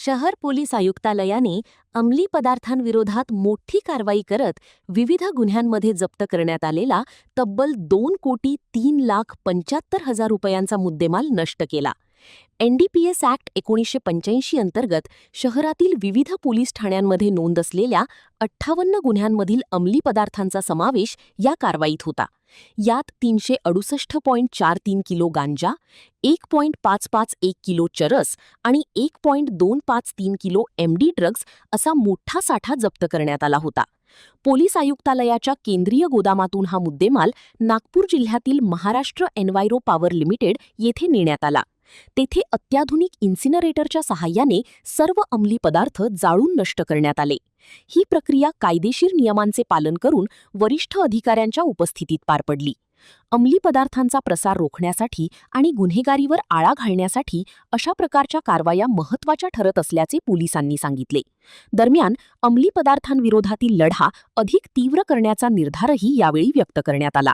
शहर पोलीस आयुक्तालयाने अंमली पदार्थांविरोधात मोठी कारवाई करत विविध गुन्ह्यांमध्ये जप्त करण्यात आलेला तब्बल 2,03,75,000 रुपयांचा मुद्देमाल नष्ट केला. NDPS ॲक्ट 1985 अंतर्गत शहरातील विविध पोलीस ठाण्यांमध्ये नोंद असलेल्या 58 गुन्ह्यांमधील अंमली पदार्थांचा समावेश या कारवाईत होता. यात 368.43 किलो गांजा, 1.551 किलो चरस आणि 1.253 किलो MD ड्रग्ज असा मोठा साठा जप्त करण्यात आला होता. पोलीस आयुक्तालयाच्या केंद्रीय गोदामातून हा मुद्देमाल नागपूर जिल्ह्यातील महाराष्ट्र एन्व्हायरो पॉवर लिमिटेड येथे नेण्यात आला. तेथे अत्याधुनिक इन्सिनरेटरच्या सहाय्याने सर्व अंमली पदार्थ जाळून नष्ट करण्यात आले. ही प्रक्रिया कायदेशीर नियमांचे पालन करून वरिष्ठ अधिकाऱ्यांच्या उपस्थितीत पार पडली. अंमली पदार्थांचा प्रसार रोखण्यासाठी आणि गुन्हेगारीवर आळा घालण्यासाठी अशा प्रकारच्या कारवाया महत्त्वाच्या ठरत असल्याचे पोलिसांनी सांगितले. दरम्यान अंमली पदार्थांविरोधातील लढा अधिक तीव्र करण्याचा निर्धारही यावेळी व्यक्त करण्यात आला.